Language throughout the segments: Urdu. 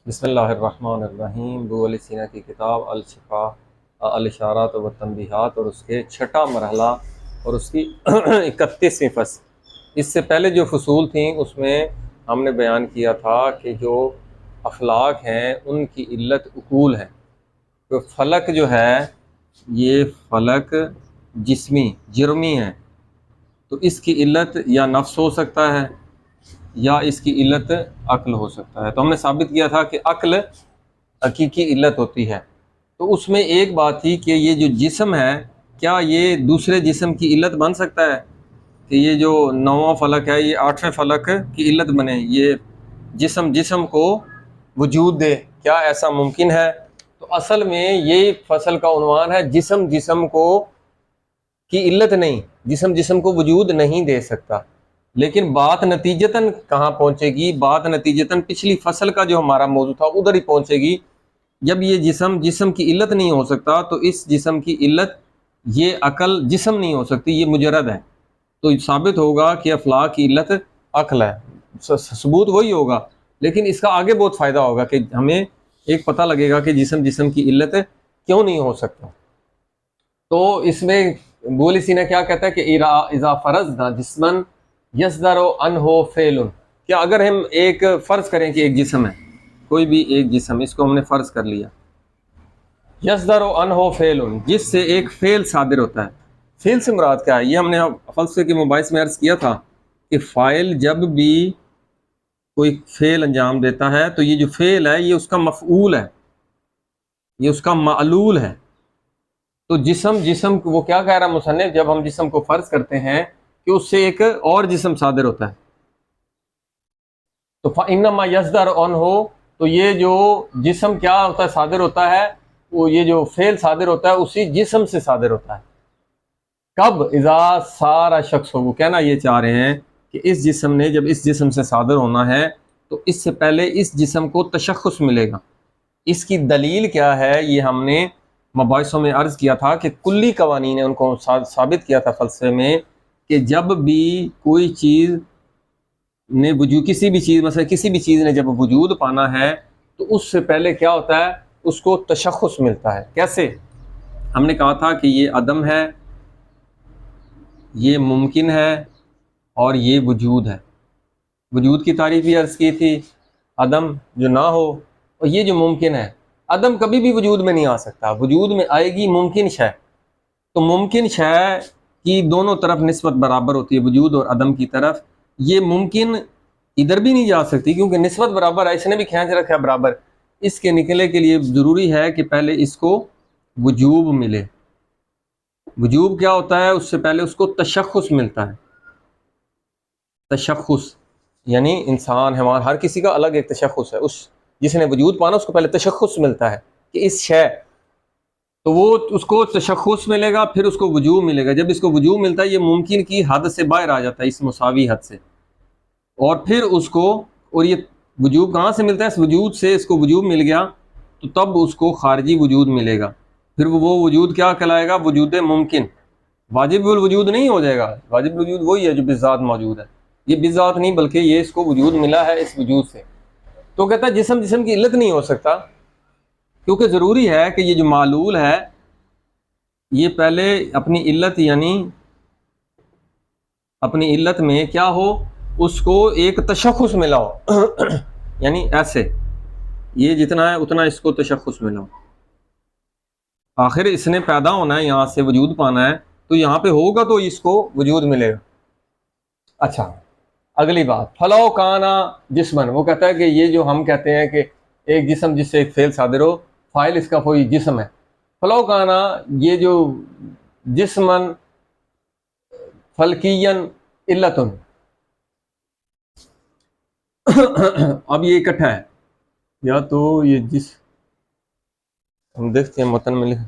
بسم اللہ الرحمن الرحیم۔ ابو علی سینا کی کتاب الشفا الاشارات و تنبیہات اور اس کے چھٹا مرحلہ اور اس کی 31ویں فصل۔ اس سے پہلے جو فصول تھیں اس میں ہم نے بیان کیا تھا کہ جو افلاک ہیں ان کی علت عقول ہے۔ تو فلک جو ہے یہ فلک جسمی جرمی ہے، تو اس کی علت یا نفس ہو سکتا ہے یا اس کی علت عقل ہو سکتا ہے۔ تو ہم نے ثابت کیا تھا کہ عقل حقیقی علت ہوتی ہے۔ تو اس میں ایک بات تھی کہ یہ جو جسم ہے کیا یہ دوسرے جسم کی علت بن سکتا ہے کہ یہ جو 9واں فلک ہے یہ 8ویں فلک کی علت بنے، یہ جسم کو وجود دے، کیا ایسا ممکن ہے؟ تو اصل میں یہ فصل کا عنوان ہے جسم کو کی علت نہیں، جسم کو وجود نہیں دے سکتا، لیکن بات نتیجتاً کہاں پہنچے گی؟ بات نتیجتاً پچھلی فصل کا جو ہمارا موضوع تھا ادھر ہی پہنچے گی۔ جب یہ جسم کی علت نہیں ہو سکتا تو اس جسم کی علت یہ عقل جسم نہیں ہو سکتی، یہ مجرد ہے، تو ثابت ہوگا کہ افلاک کی علت عقل ہے، ثبوت وہی ہوگا، لیکن اس کا آگے بہت فائدہ ہوگا کہ ہمیں ایک پتہ لگے گا کہ جسم کی علت کیوں نہیں ہو سکتا۔ تو اس میں بولی سینا کیا کہتا ہے کہ اذا فرضنا جسمن یصدر عنہ فعل، کیا اگر ہم ایک فرض کریں کہ ایک جسم ہے، کوئی بھی ایک جسم، اس کو ہم نے فرض کر لیا، یصدر عنہ فعل، جس سے ایک فعل صادر ہوتا ہے۔ فعل سے مراد کیا ہے؟ یہ ہم نے فلسفے کے مباحث میں عرض کیا تھا کہ فاعل جب بھی کوئی فعل انجام دیتا ہے تو یہ جو فعل ہے یہ اس کا مفعول ہے، یہ اس کا معلول ہے۔ تو جسم وہ کیا کہہ رہا مصنف، جب ہم جسم کو فرض کرتے ہیں کہ اس سے ایک اور جسم صادر ہوتا ہے، تو فَإِنَّمَا يَصْدَرُ عَنْهُ، تو یہ جو جسم کیا ہوتا ہے صادر ہوتا ہے، وہ یہ جو فعل صادر ہوتا ہے اسی جسم سے صادر ہوتا ہے۔ کب؟ اذا سارا شخص ہو، وہ کہنا یہ چاہ رہے ہیں کہ اس جسم نے جب اس جسم سے صادر ہونا ہے تو اس سے پہلے اس جسم کو تشخص ملے گا۔ اس کی دلیل کیا ہے؟ یہ ہم نے مباحثوں میں عرض کیا تھا کہ کلی قوانین ان کو ثابت کیا تھا فلسفے میں کہ جب بھی کوئی چیز نے وجود، کسی بھی چیز، مثلا کسی بھی چیز نے جب وجود پانا ہے تو اس سے پہلے کیا ہوتا ہے؟ اس کو تشخص ملتا ہے۔ کیسے؟ ہم نے کہا تھا کہ یہ عدم ہے، یہ ممکن ہے اور یہ وجود ہے۔ وجود کی تعریف بھی عرض کی تھی، عدم جو نہ ہو، اور یہ جو ممکن ہے۔ عدم کبھی بھی وجود میں نہیں آ سکتا، وجود میں آئے گی ممکن شے۔ تو ممکن شے کی دونوں طرف نسبت برابر ہوتی ہے، وجود اور عدم کی طرف۔ یہ ممکن ادھر بھی نہیں جا سکتی کیونکہ نسبت برابر ہے، اس نے بھی کھینچ رکھا ہے برابر۔ اس کے نکلنے کے لیے ضروری ہے کہ پہلے اس کو وجوب ملے۔ وجوب کیا ہوتا ہے؟ اس سے پہلے اس کو تشخص ملتا ہے۔ تشخص یعنی انسان، ہمارا ہر کسی کا الگ ایک تشخص ہے، اس جس نے وجود پانا اس کو پہلے تشخص ملتا ہے کہ اس شے، تو وہ اس کو تشخص ملے گا، پھر اس کو وجوب ملے گا۔ جب اس کو وجوب ملتا ہے یہ ممکن کی حد سے باہر آ جاتا ہے، اس مساوی حد سے، اور پھر اس کو، اور یہ وجوب کہاں سے ملتا ہے؟ اس وجود سے۔ اس کو وجوب مل گیا تو تب اس کو خارجی وجود ملے گا، پھر وہ وجود کیا کہلائے گا؟ وجود ممکن۔ واجب الوجود نہیں ہو جائے گا، واجب الوجود وہی ہے جو بذات موجود ہے، یہ بذات نہیں بلکہ یہ اس کو وجود ملا ہے اس وجود سے۔ تو کہتا ہے جسم کی علت نہیں ہو سکتا، کیونکہ ضروری ہے کہ یہ جو معلول ہے یہ پہلے اپنی علت، یعنی اپنی علت میں کیا ہو؟ اس کو ایک تشخص ملا ہو یعنی ایسے یہ جتنا ہے اتنا اس کو تشخص ملا ہو۔ آخر اس نے پیدا ہونا ہے، یہاں سے وجود پانا ہے، تو یہاں پہ ہوگا تو اس کو وجود ملے گا۔ اچھا، اگلی بات، فلو کانا جسمن، وہ کہتا ہے کہ یہ جو ہم کہتے ہیں کہ ایک جسم جس سے ایک فعل صادر ہو، فاعل اس کا کوئی جسم ہے، فلو کانا، یہ جو جسمن فلکین علتن، اب یہ اکٹھا ہے، یا تو یہ ہم دیکھتے ہیں متن میں لکھ،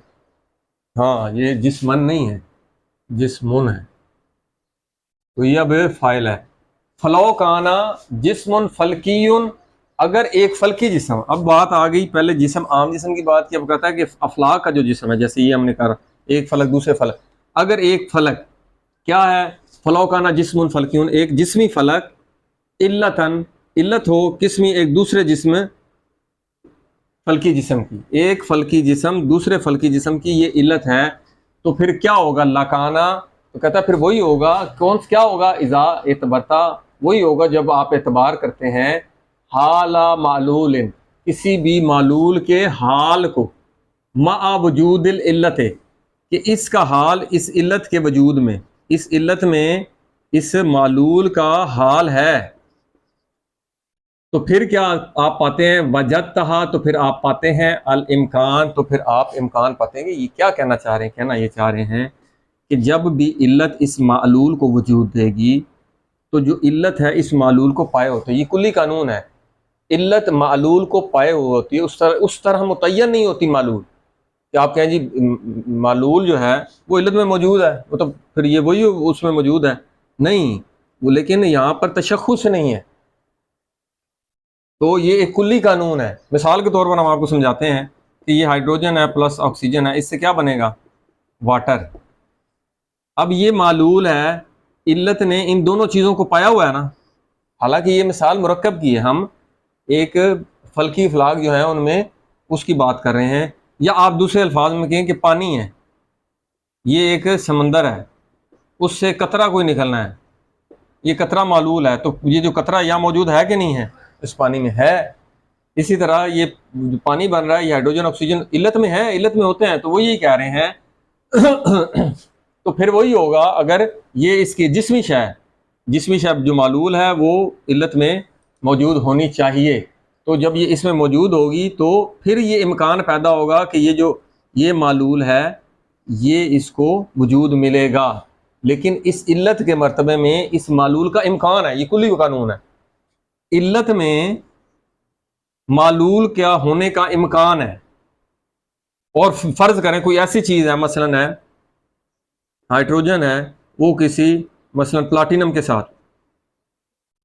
ہاں یہ جسمن نہیں ہے، جسمن ہے، تو یہ اب فاعل ہے۔ فلو کانا جسم فلکیون، اگر ایک فلکی جسم، اب بات آ گئی، پہلے جسم عام جسم کی بات کی، اب کہتا ہے کہ افلاک کا جو جسم ہے، جیسے یہ ہم نے کہا ایک فلک دوسرے فلک، اگر ایک فلک کیا ہے؟ فلو کانا جسم فلکیون، ایک جسمی فلک علتن، علت ہو، قسمی ایک دوسرے جسم فلکی جسم کی، ایک فلکی جسم دوسرے فلکی جسم کی یہ علت ہے، تو پھر کیا ہوگا؟ لکانا، تو کہتا ہے پھر وہی ہوگا، کیا ہوگا؟ اذا اعتبرتا، وہی ہوگا جب آپ اعتبار کرتے ہیں حال معلول، کسی بھی معلول کے حال کو، مع وجود العلت، کہ اس کا حال اس علت کے وجود میں، اس علت میں اس معلول کا حال ہے، تو پھر کیا آپ پاتے ہیں؟ وجدتہا، تو پھر آپ پاتے ہیں الامکان، تو پھر آپ امکان پاتے ہیں۔ یہ کیا کہنا چاہ رہے ہیں؟ کہنا یہ چاہ رہے ہیں کہ جب بھی علت اس معلول کو وجود دے گی تو جو علت ہے اس معلول کو پائے ہوتے، یہ کلی قانون ہے، علت معلول کو پائے ہوئے ہوتی ہے، اس طرح متعین نہیں ہوتی معلول کہ آپ کہیں جی معلول جو ہے وہ علت میں موجود ہے، وہ تو پھر یہ وہی اس میں موجود ہے، نہیں، وہ لیکن یہاں پر تشخص نہیں ہے، تو یہ ایک کلی قانون ہے۔ مثال کے طور پر ہم آپ کو سمجھاتے ہیں کہ یہ ہائیڈروجن ہے پلس آکسیجن ہے، اس سے کیا بنے گا؟ واٹر۔ اب یہ معلول ہے، علت نے ان دونوں چیزوں کو پایا ہوا ہے نا، حالانکہ یہ مثال مرکب کی ہے، ہم ایک فلکی افلاک جو ہیں ان میں اس کی بات کر رہے ہیں، یا آپ دوسرے الفاظ میں کہیں کہ پانی ہے، یہ ایک سمندر ہے، اس سے قطرہ کوئی نکلنا ہے، یہ قطرہ معلول ہے، تو یہ جو قطرہ یہاں موجود ہے کہ نہیں ہے؟ اس پانی میں ہے۔ اسی طرح یہ پانی بن رہا ہے، یہ ہائیڈروجن آکسیجن علت میں ہے، علت میں ہوتے ہیں، تو وہ یہی کہہ رہے ہیں تو پھر وہی ہوگا اگر یہ اس کی جسمی شے جو معلول ہے وہ علت میں موجود ہونی چاہیے، تو جب یہ اس میں موجود ہوگی تو پھر یہ امکان پیدا ہوگا کہ یہ جو یہ معلول ہے یہ اس کو وجود ملے گا، لیکن اس علت کے مرتبے میں اس معلول کا امکان ہے، یہ کلی قانون ہے، علت میں معلول کیا ہونے کا امکان ہے۔ اور فرض کریں کوئی ایسی چیز ہے، مثلا ہے ہائیڈروجن ہے، وہ کسی مثلا پلاٹینم کے ساتھ،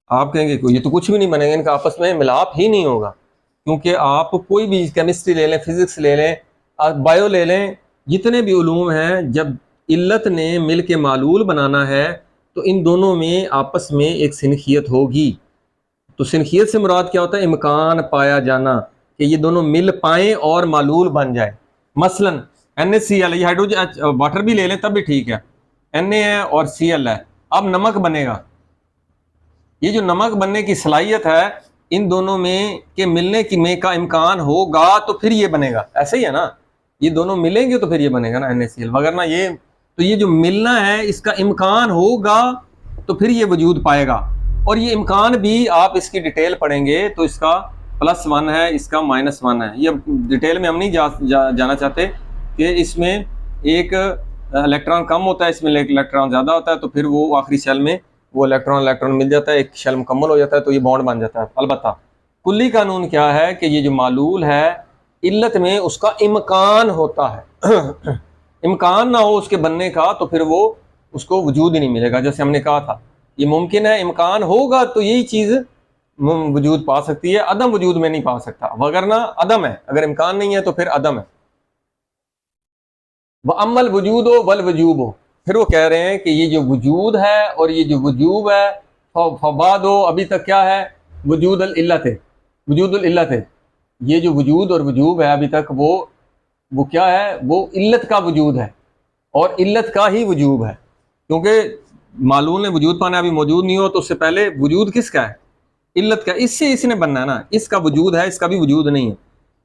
آپ کہیں گے یہ تو کچھ بھی نہیں بنے گا، ان کا آپس میں ملاپ ہی نہیں ہوگا، کیونکہ آپ کوئی بھی کیمسٹری لے لیں، فزکس لے لیں، بایو لے لیں، جتنے بھی علوم ہیں، جب علت نے مل کے معلول بنانا ہے تو ان دونوں میں آپس میں ایک سنخیت ہوگی، تو سنخیت سے مراد کیا ہوتا ہے؟ امکان پایا جانا، کہ یہ دونوں مل پائیں اور معلول بن جائے۔ مثلا NaCl، یہ ہائیڈروجن واٹر بھی لے لیں تب بھی ٹھیک ہے، Na ہے اور Cl ہے، اب نمک بنے گا، یہ جو نمک بننے کی صلاحیت ہے ان دونوں میں کے ملنے کی میں کا امکان ہوگا تو پھر یہ بنے گا، ایسے ہی ہے نا، یہ دونوں ملیں گے تو پھر یہ بنے گا نا NaCl، وگرنہ یہ جو ملنا ہے اس کا امکان ہوگا تو پھر یہ وجود پائے گا، اور یہ امکان بھی آپ اس کی ڈیٹیل پڑھیں گے تو اس کا +1 ہے، اس کا -1 ہے، یہ ڈیٹیل میں ہم نہیں جانا چاہتے کہ اس میں ایک الیکٹران کم ہوتا ہے، اس میں الیکٹران زیادہ ہوتا ہے، تو پھر وہ آخری شیل میں وہ الیکٹران مل جاتا ہے، ایک شیل مکمل ہو جاتا ہے تو یہ بانڈ بن جاتا ہے۔ البتہ کلی قانون کیا ہے کہ یہ جو معلول ہے علت میں اس کا امکان ہوتا ہے امکان نہ ہو اس کے بننے کا تو پھر وہ اس کو وجود ہی نہیں ملے گا، جیسے ہم نے کہا تھا یہ ممکن ہے، امکان ہوگا تو یہی چیز وجود پا سکتی ہے، عدم وجود میں نہیں پا سکتا، وگرنہ عدم ہے، اگر امکان نہیں ہے تو پھر عدم ہے۔ وَأَمَّا الْوُجُودُ وَالْوُجُوبُ، پھر وہ کہہ رہے ہیں کہ یہ جو وجود ہے اور یہ جو وجوب ہے، فبادو، ابھی تک کیا ہے؟ وجود العلت ہے، یہ جو وجود اور وجوب ہے ابھی تک وہ کیا ہے؟ وہ علت کا وجود ہے اور علت کا ہی وجوب ہے، کیونکہ معلول نے وجود پانا، ابھی موجود نہیں ہو تو اس سے پہلے وجود کس کا ہے؟ علت کا، اس سے اس نے بننا ہے نا، اس کا وجود ہے، اس کا بھی وجود نہیں ہے،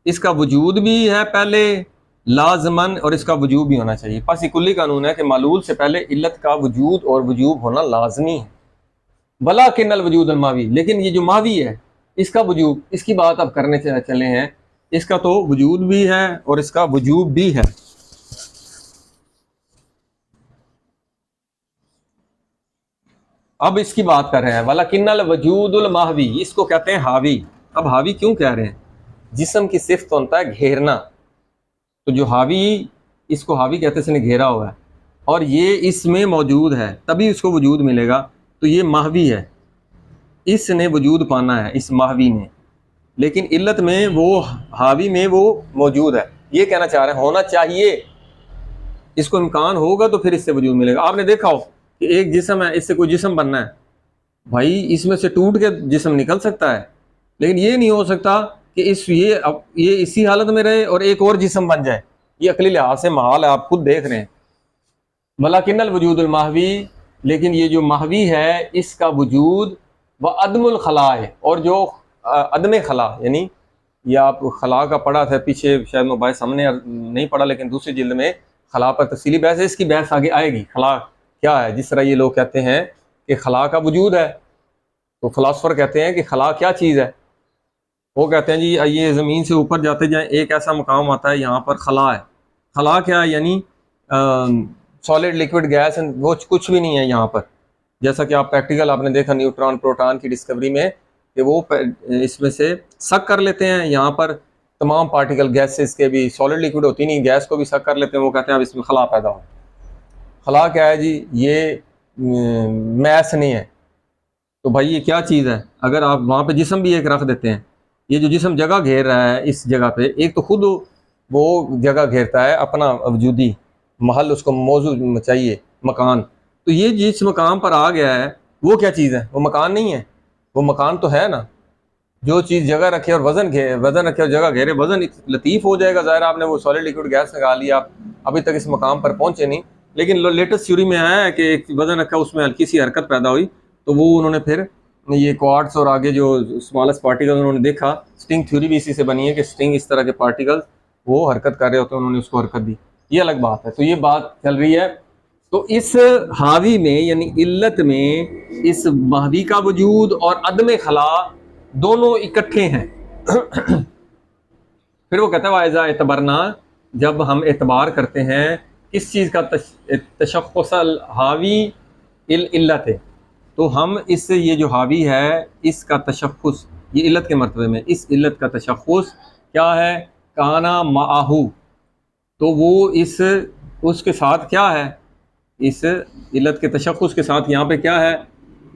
اس کا وجود بھی ہے پہلے لازمن اور اس کا وجوب بھی ہونا چاہیے، پس یہ کلی قانون ہے کہ معلول سے پہلے علت کا وجود اور وجوب ہونا لازمی ہے۔ ولیکن الوجود الماوی، لیکن یہ جو ماوی ہے اس کا وجوب، اس کی بات اب کرنے چلے ہیں، اس کا تو وجود بھی ہے اور اس کا وجوب بھی ہے۔ اب اس کی بات کر رہے ہیں، ولیکن الوجود الماوی، اس کو کہتے ہیں حاوی۔ اب حاوی کیوں کہہ رہے ہیں؟ جسم کی صفت ہوتا ہے گھیرنا، تو جو حاوی، اس کو حاوی کہتے ہیں، اس نے گھیرا ہوا ہے اور یہ اس میں موجود ہے تبھی اس کو وجود ملے گا، تو یہ ماہوی ہے، اس نے وجود پانا ہے، اس ماہوی نے، لیکن علت میں وہ حاوی میں وہ موجود ہے، یہ کہنا چاہ رہے ہیں ہونا چاہیے، اس کو امکان ہوگا تو پھر اس سے وجود ملے گا۔ آپ نے دیکھا ہو کہ ایک جسم ہے، اس سے کوئی جسم بننا ہے، بھائی اس میں سے ٹوٹ کے جسم نکل سکتا ہے، لیکن یہ نہیں ہو سکتا کہ یہ اسی حالت میں رہے اور ایک اور جسم بن جائے، یہ عقلی لحاظ سے محال ہے، آپ خود دیکھ رہے ہیں۔ ولیکن الوجود المحوی، لیکن یہ جو محوی ہے اس کا وجود و عدم الخلا ہے، اور جو عدم خلا، یعنی یہ آپ خلا کا پڑھا تھا پیچھے، شاید مباحث ہم نے نہیں پڑھا لیکن دوسری جلد میں خلا پر تفصیلی بحث ہے، اس کی بحث آگے آئے گی۔ خلا کیا ہے؟ جس طرح یہ لوگ کہتے ہیں کہ خلا کا وجود ہے، تو فلاسفر کہتے ہیں کہ خلا کیا چیز ہے؟ وہ کہتے ہیں جی یہ زمین سے اوپر جاتے جائیں ایک ایسا مقام آتا ہے یہاں پر خلا ہے۔ خلا کیا ہے؟ یعنی سالڈ لیکوڈ گیس، وہ کچھ بھی نہیں ہے یہاں پر، جیسا کہ آپ پریکٹیکل آپ نے دیکھا نیوٹران پروٹان کی ڈسکوری میں کہ وہ اس میں سے سک کر لیتے ہیں، یہاں پر تمام پارٹیکل گیسز کے بھی، سالڈ لیکوڈ ہوتی نہیں، گیس کو بھی سک کر لیتے ہیں، وہ کہتے ہیں اب اس میں خلا پیدا ہو۔ خلا کیا ہے جی؟ یہ میس نہیں ہے، تو بھائی یہ کیا چیز ہے؟ اگر آپ وہاں پہ جسم بھی ایک رکھ دیتے ہیں، یہ جو جسم جگہ گھیر رہا ہے اس جگہ پہ، ایک تو خود وہ جگہ گھیرتا ہے اپنا وجودی محل، اس کو موضوع چاہیے مکان، تو یہ جس مقام پر آ گیا ہے وہ کیا چیز ہے؟ وہ مکان نہیں ہے، وہ مکان تو ہے نا۔ جو چیز جگہ رکھے اور وزن رکھے اور جگہ گھیرے، وزن لطیف ہو جائے گا، ظاہر آپ نے وہ سالڈ لیکوڈ گیس نکال لیا، آپ ابھی تک اس مقام پر پہنچے نہیں، لیکن لیٹسٹ تھیوری میں آیا ہے کہ ایک وزن رکھا، اس میں ہلکی سی حرکت پیدا ہوئی، تو وہ انہوں نے پھر یہ کوارٹز اور آگے جو اسمالسٹ پارٹیکل انہوں نے دیکھا، سٹنگ تھیوری بھی اسی سے بنی ہے کہ سٹنگ اس طرح کے پارٹیکل وہ حرکت کر رہے ہوتے ہیں، انہوں نے اس کو حرکت دی، یہ الگ بات ہے۔ تو یہ بات چل رہی ہے، تو اس حاوی میں یعنی علت میں اس محوی کا وجود اور عدم خلا دونوں اکٹھے ہیں۔ پھر وہ کہتا ہے وَإِذَا اعْتَبَرْنَا، جب ہم اعتبار کرتے ہیں کس چیز کا تشخص الحاوی العلت ہے، تو ہم اس سے یہ جو حاوی ہے اس کا تشخص، یہ علت کے مرتبے میں اس علت کا تشخص کیا ہے؟ کانا معہو، تو وہ اس کے ساتھ کیا ہے؟ اس علت کے تشخص کے ساتھ یہاں پہ کیا ہے؟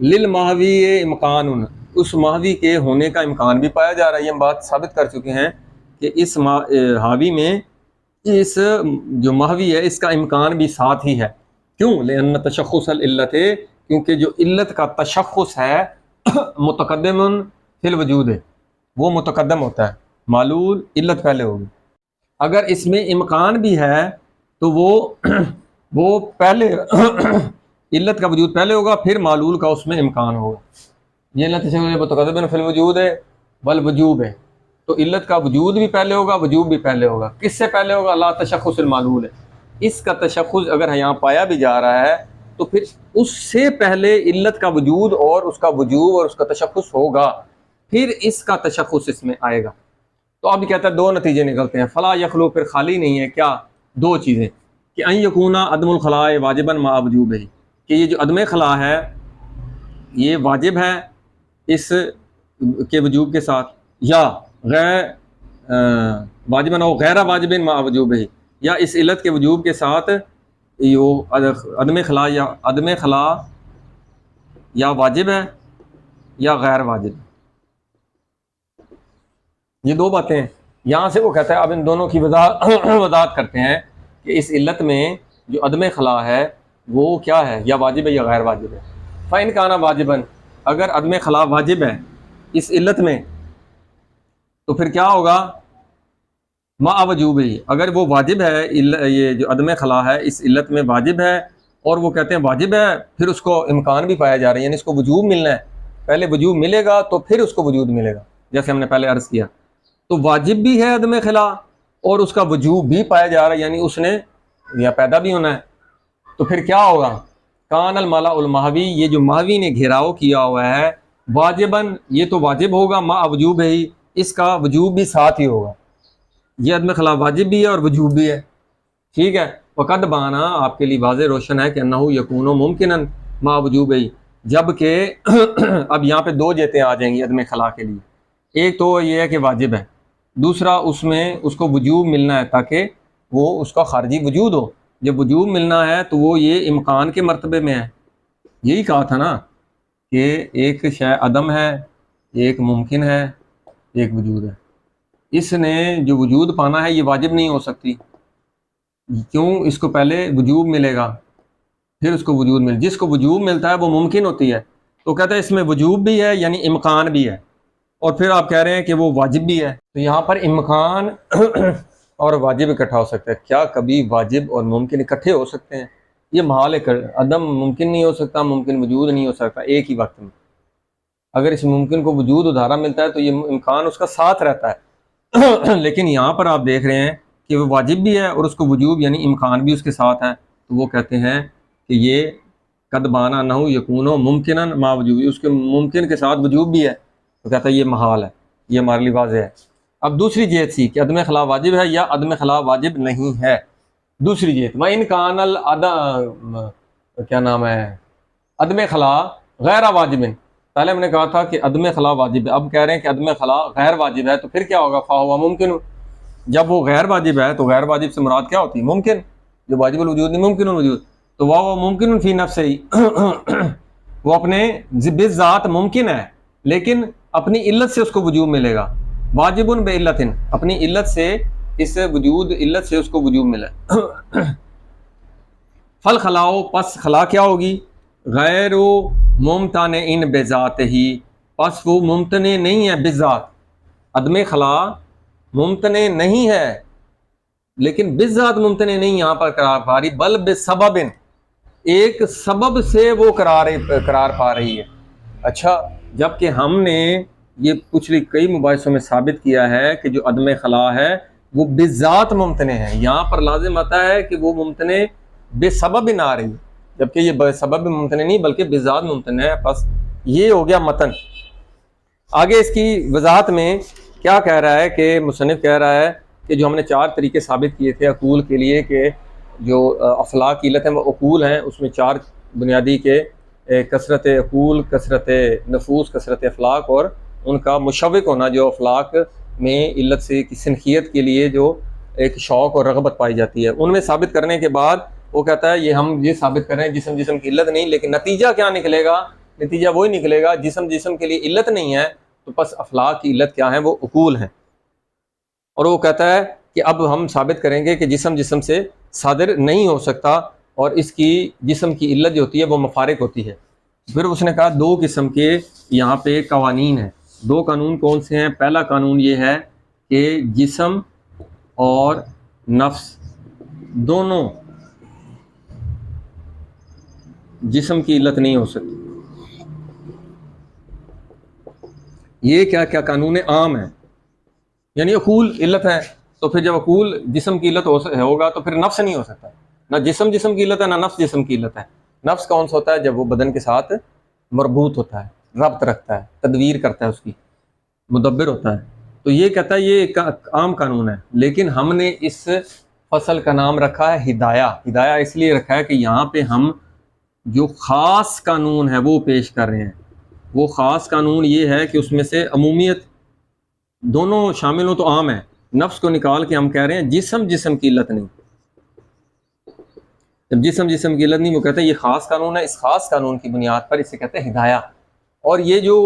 للمحوی امکان، اس محوی کے ہونے کا امکان بھی پایا جا رہا ہے۔ یہ ہم بات ثابت کر چکے ہیں کہ اس حاوی میں اس جو محوی ہے اس کا امکان بھی ساتھ ہی ہے۔ کیوں؟ لأن تشخص العلت، کیونکہ جو علت کا تشخص ہے متقدم فی الوجود ہے، وہ متقدم ہوتا ہے، معلول علت پہلے ہوگی۔ اگر اس میں امکان بھی ہے تو وہ پہلے علت کا وجود پہلے ہوگا، پھر معلول کا اس میں امکان ہوگا۔ یہ علت متقدم فی الوجود ہے والوجوب ہے، تو علت کا وجود بھی پہلے ہوگا، وجوب بھی پہلے ہوگا۔ کس سے پہلے ہوگا؟ لا تشخص المعلول ہے، اس کا تشخص اگر یہاں پایا بھی جا رہا ہے تو پھر اس سے پہلے علت کا وجود اور اس کا وجوب اور اس کا تشخص ہوگا، پھر اس کا تشخص اس میں آئے گا۔ تو اب کہتا ہے دو نتیجے نکلتے ہیں، فلا یخلو، پھر خالی نہیں ہے کیا؟ دو چیزیں، کہ ان یکونا عدم الخلاء واجبا مع وجوبہ، کہ یہ جو عدم خلا ہے یہ واجب ہے اس کے وجوب کے ساتھ، یا غیر واجبا او غیر واجب مع وجوبہ، یا اس علت کے وجوب کے ساتھ عدم خلا یا واجب ہے یا غیر واجب۔ یہ دو باتیں ہیں، یہاں سے وہ کہتا ہے اب ان دونوں کی وضاحت کرتے ہیں کہ اس علت میں جو عدم خلا ہے وہ کیا ہے، یا واجب ہے یا غیر واجب ہے۔ فَإِنْ كَانَ واجباً، اگر عدم خلا واجب ہے اس علت میں تو پھر کیا ہوگا؟ مع وجوب ہی، اگر وہ واجب ہے، یہ جو عدم خلا ہے اس علت میں واجب ہے، اور وہ کہتے ہیں واجب ہے، پھر اس کو امکان بھی پایا جا رہا ہے، یعنی اس کو وجوب ملنا ہے، پہلے وجوب ملے گا تو پھر اس کو وجود ملے گا، جیسے ہم نے پہلے عرض کیا، تو واجب بھی ہے عدم خلا اور اس کا وجوب بھی پایا جا رہا ہے، یعنی اس نے یا پیدا بھی ہونا ہے، تو پھر کیا ہوگا؟ کان المالا المحوی، یہ جو محوی نے گھیراؤ کیا ہوا ہے واجباً، یہ تو واجب ہوگا، مع وجوب ہی، اس کا وجوب بھی ساتھ ہی ہوگا، یہ عدم خلا واجب بھی ہے اور وجوب بھی ہے، ٹھیک ہے۔ وقد بانا، آپ کے لیے واضح روشن ہے کہ انہو یکون ممکنا مع وجوب ہی، جب کہ اب یہاں پہ دو جہتیں آ جائیں گی عدم خلا کے لیے، ایک تو یہ ہے کہ واجب ہے، دوسرا اس میں اس کو وجوب ملنا ہے تاکہ وہ اس کا خارجی وجود ہو، جب وجوب ملنا ہے تو وہ یہ امکان کے مرتبے میں ہے، یہی کہا تھا نا کہ ایک شے عدم ہے، ایک ممکن ہے، ایک وجود ہے، اس نے جو وجود پانا ہے یہ واجب نہیں ہو سکتی، کیوں؟ اس کو پہلے وجوب ملے گا پھر اس کو وجود جس کو وجوب ملتا ہے وہ ممکن ہوتی ہے، تو کہتا ہے اس میں وجوب بھی ہے یعنی امکان بھی ہے، اور پھر آپ کہہ رہے ہیں کہ وہ واجب بھی ہے. تو یہاں پر امکان اور واجب اکٹھا ہو سکتا ہے. کیا کبھی واجب اور ممکن اکٹھے ہو سکتے ہیں؟ یہ محال ہے. عدم ممکن نہیں ہو سکتا، ممکن وجود نہیں ہو سکتا ایک ہی وقت میں. اگر اس ممکن کو وجود ادھارا ملتا ہے تو یہ امکان اس کا ساتھ رہتا ہے. لیکن یہاں پر آپ دیکھ رہے ہیں کہ وہ واجب بھی ہے اور اس کو وجوب یعنی امکان بھی اس کے ساتھ ہے. تو وہ کہتے ہیں کہ یہ قد بانا نہ یکون ممکن ما وجوب، اس کے ممکن کے ساتھ وجوب بھی ہے. تو کہتا ہے یہ محال ہے، یہ ہمارے لیے واضح ہے. اب دوسری جہت سی کہ عدم خلا واجب ہے یا عدم خلا واجب نہیں ہے. دوسری جہت وہ انکان کیا نام ہے عدم خلا غیر واجب. پہلے ہم نے کہا تھا کہ عدم خلا واجب ہے، اب کہہ رہے ہیں کہ عدم خلا غیر واجب ہے. تو پھر کیا ہوگا؟ فہو ممکن. جب وہ غیر واجب ہے تو غیر واجب سے مراد کیا ہوتی ہے؟ ممکن. جو واجب الوجود نہیں ممکن الوجود. تو وہ ممکن فی نفس ہی وہ اپنے ذات ممکن ہے لیکن اپنی علت سے اس کو وجود ملے گا. واجب بعلت، اپنی علت سے اس وجود علت سے اس کو وجود ملا. فل خلاؤ، پس خلا کیا ہوگی؟ غیر ممتنع ان بذات ہی، پس وہ ممتنع نہیں ہے بذات. عدم خلا ممتنع نہیں ہے لیکن بذات ممتنع نہیں یہاں پر قرار پا رہی، بل بسبب، ایک سبب سے وہ قرار پا رہی ہے. اچھا، جبکہ ہم نے یہ پچھلی کئی مباحثوں میں ثابت کیا ہے کہ جو عدم خلا ہے وہ بذات ممتنع ہے. یہاں پر لازم آتا ہے کہ وہ ممتنع بے سبب نہ آ رہی ہے، جبکہ یہ بے سبب ممتنع نہیں بلکہ بذات ممتنع ہے. بس یہ ہو گیا متن. آگے اس کی وضاحت میں کیا کہہ رہا ہے کہ مصنف کہہ رہا ہے کہ جو ہم نے 4 طریقے ثابت کیے تھے عقول کے لیے کہ جو افلاک کی علت ہیں وہ عقول ہیں، اس میں 4 بنیادی کے کثرت عقول، کثرت نفوس، کثرت افلاک اور ان کا مشوق ہونا، جو افلاک میں علت سے کی سنخیت کے لیے جو ایک شوق اور رغبت پائی جاتی ہے. ان میں ثابت کرنے کے بعد وہ کہتا ہے ہم یہ ثابت کر رہے ہیں جسم کی علت نہیں، لیکن نتیجہ کیا نکلے گا؟ نتیجہ وہی نکلے گا جسم کے لیے علت نہیں ہے تو پس افلاک کی علت کیا ہے؟ وہ عقول ہیں. اور وہ کہتا ہے کہ اب ہم ثابت کریں گے کہ جسم سے صادر نہیں ہو سکتا اور اس کی جسم کی علت جو ہوتی ہے وہ مفارق ہوتی ہے. پھر اس نے کہا 2 قسم کے یہاں پہ قوانین ہیں. 2 قانون کون سے ہیں؟ پہلا قانون یہ ہے کہ جسم اور نفس دونوں جسم کی علت نہیں ہو سکتی. یہ کیا قانون عام ہے، یعنی عقول علت ہے تو پھر جب عقول جسم کی علت ہوگا تو پھر نفس نہیں ہو سکتا. نہ جسم کی علت ہے، نہ نفس جسم کی علت ہے. نفس کون سا ہوتا ہے؟ جب وہ بدن کے ساتھ مربوط ہوتا ہے، ربط رکھتا ہے، تدبیر کرتا ہے، اس کی مدبر ہوتا ہے. تو یہ کہتا ہے یہ ایک عام قانون ہے. لیکن ہم نے اس فصل کا نام رکھا ہے ہدایہ. ہدایہ اس لیے رکھا ہے کہ یہاں پہ ہم جو خاص قانون ہے وہ پیش کر رہے ہیں. وہ خاص قانون یہ ہے کہ اس میں سے عمومیت دونوں شامل ہوں تو عام ہے. نفس کو نکال کے ہم کہہ رہے ہیں جسم کی علت نہیں. جب جسم کی علت نہیں، وہ کہتے ہیں یہ خاص قانون ہے. اس خاص قانون کی بنیاد پر اسے کہتے ہیں ہدایہ. اور یہ جو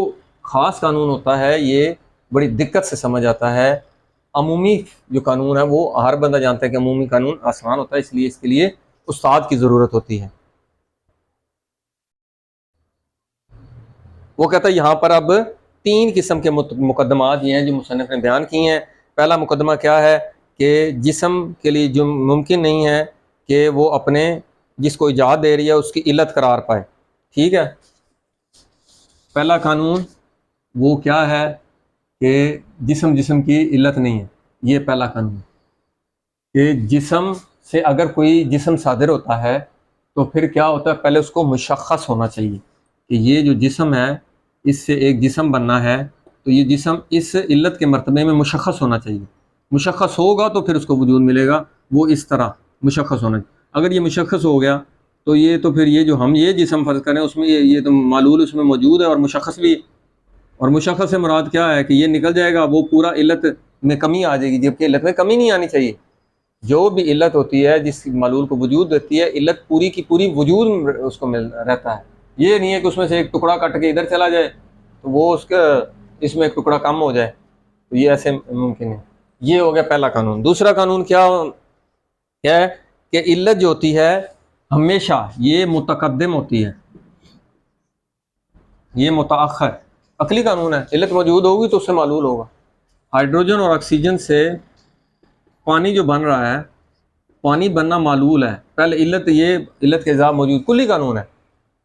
خاص قانون ہوتا ہے یہ بڑی دقت سے سمجھ آتا ہے. عمومی جو قانون ہے وہ ہر بندہ جانتا ہے کہ عمومی قانون آسان ہوتا ہے، اس لیے اس کے لیے استاد کی ضرورت ہوتی ہے. وہ کہتا ہے یہاں پر اب 3 قسم کے مقدمات یہ ہیں جو مصنف نے بیان کی ہیں. پہلا مقدمہ کیا ہے کہ جسم کے لیے جو ممکن نہیں ہے کہ وہ اپنے جس کو ایجاد دے رہی ہے اس کی علت قرار پائے. ٹھیک ہے، پہلا قانون وہ کیا ہے کہ جسم کی علت نہیں ہے. یہ پہلا قانون کہ جسم سے اگر کوئی جسم صادر ہوتا ہے تو پھر کیا ہوتا ہے؟ پہلے اس کو مشخص ہونا چاہیے کہ یہ جو جسم ہے اس سے ایک جسم بننا ہے تو یہ جسم اس علت کے مرتبے میں مشخص ہونا چاہیے. مشخص ہوگا تو پھر اس کو وجود ملے گا. وہ اس طرح مشخص ہونا چاہیے. اگر یہ مشخص ہو گیا تو پھر یہ جو ہم یہ جسم فرض کریں اس میں یہ تو معلول اس میں موجود ہے اور مشخص بھی. اور مشخص سے مراد کیا ہے کہ یہ نکل جائے گا، وہ پورا علت میں کمی آ جائے گی، جبکہ علت میں کمی نہیں آنی چاہیے. جو بھی علت ہوتی ہے جس معلول کو وجود دیتی ہے، علت پوری کی پوری وجود اس کو مل رہتا ہے. یہ نہیں ہے کہ اس میں سے ایک ٹکڑا کٹ کے ادھر چلا جائے تو وہ اس میں ایک ٹکڑا کم ہو جائے، تو یہ ایسے ممکن ہے. یہ ہو گیا پہلا قانون. دوسرا قانون کیا ہے کہ علت جو ہوتی ہے ہمیشہ یہ متقدم ہوتی ہے، یہ متأخر. عقلی قانون ہے، علت موجود ہوگی تو اس سے معلول ہوگا۔ ہائیڈروجن اور آکسیجن سے پانی جو بن رہا ہے، پانی بننا معلول ہے، پہلے علت، یہ علت کے اضافہ موجود، کلی قانون ہے،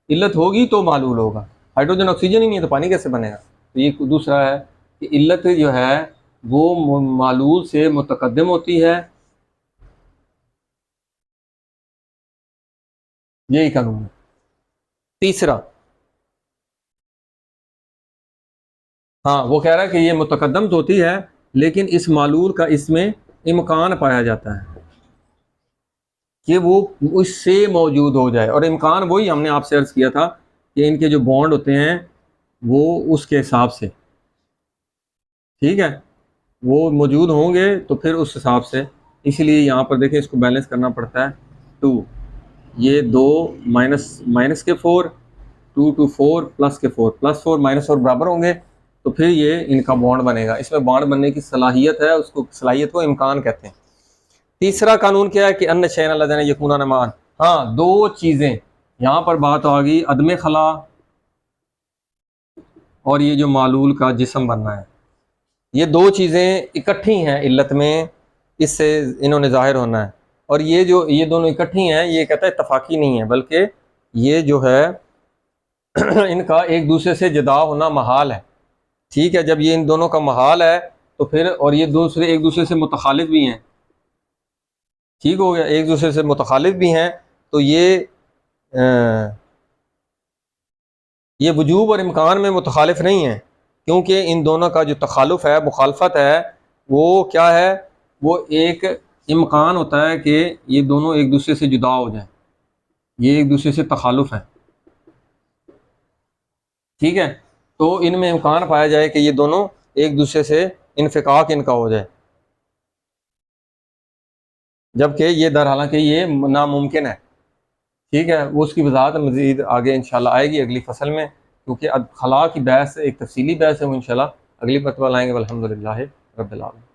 علت ہوگی تو معلول ہوگا۔ ہائیڈروجن آکسیجن ہی نہیں ہے تو پانی کیسے بنے گا؟ تو یہ دوسرا ہے کہ علت جو ہے وہ معلول سے متقدم ہوتی ہے، یہی قانون ہے۔ تیسرا، ہاں وہ کہہ رہا ہے کہ یہ متقدم تو ہوتی ہے لیکن اس معلول کا اس میں امکان پایا جاتا ہے کہ وہ اس سے موجود ہو جائے، اور امکان وہی ہم نے آپ سے عرض کیا تھا کہ ان کے جو بانڈ ہوتے ہیں وہ اس کے حساب سے، ٹھیک ہے، وہ موجود ہوں گے تو پھر اس حساب سے، اس لیے یہاں پر دیکھیں اس کو بیلنس کرنا پڑتا ہے 2، یہ 2 مائنس کے 4، 2 to 4 پلس کے 4، پلس 4 مائنس 4 برابر ہوں گے تو پھر یہ ان کا بانڈ بنے گا، اس میں بانڈ بننے کی صلاحیت ہے، اس کو صلاحیت کو امکان کہتے ہیں۔ تیسرا قانون کیا ہے کہ ان شیئن الذین یکونان معا، ہاں دو چیزیں، یہاں پر بات آ گئی عدم خلا اور یہ جو معلول کا جسم بننا ہے، یہ دو چیزیں اکٹھی ہیں علت میں، اس سے انہوں نے ظاہر ہونا ہے، اور یہ جو یہ دونوں اکٹھی ہیں یہ کہتا ہے اتفاقی نہیں ہے، بلکہ یہ جو ہے ان کا ایک دوسرے سے جدا ہونا محال ہے، ٹھیک ہے، جب یہ ان دونوں کا محال ہے تو پھر، اور یہ دوسرے ایک دوسرے سے متخالف بھی ہیں، ٹھیک ہو گیا، ایک دوسرے سے متخالف بھی ہیں، تو یہ وجوب اور امکان میں متخالف نہیں ہیں، کیونکہ ان دونوں کا جو تخالف ہے، مخالفت ہے، وہ کیا ہے، وہ ایک امکان ہوتا ہے کہ یہ دونوں ایک دوسرے سے جدا ہو جائیں، یہ ایک دوسرے سے تخالف ہے، ٹھیک ہے، تو ان میں امکان پایا جائے کہ یہ دونوں ایک دوسرے سے انفکاک ان کا ہو جائے، جبکہ یہ در حالانکہ یہ ناممکن ہے، ٹھیک ہے، وہ اس کی وضاحت مزید آگے انشاءاللہ آئے گی اگلی فصل میں، کیونکہ خلا کی بحث ایک تفصیلی بحث ہے، وہ انشاءاللہ اگلی مرتبہ لائیں گے، والحمدللہ رب العالمین۔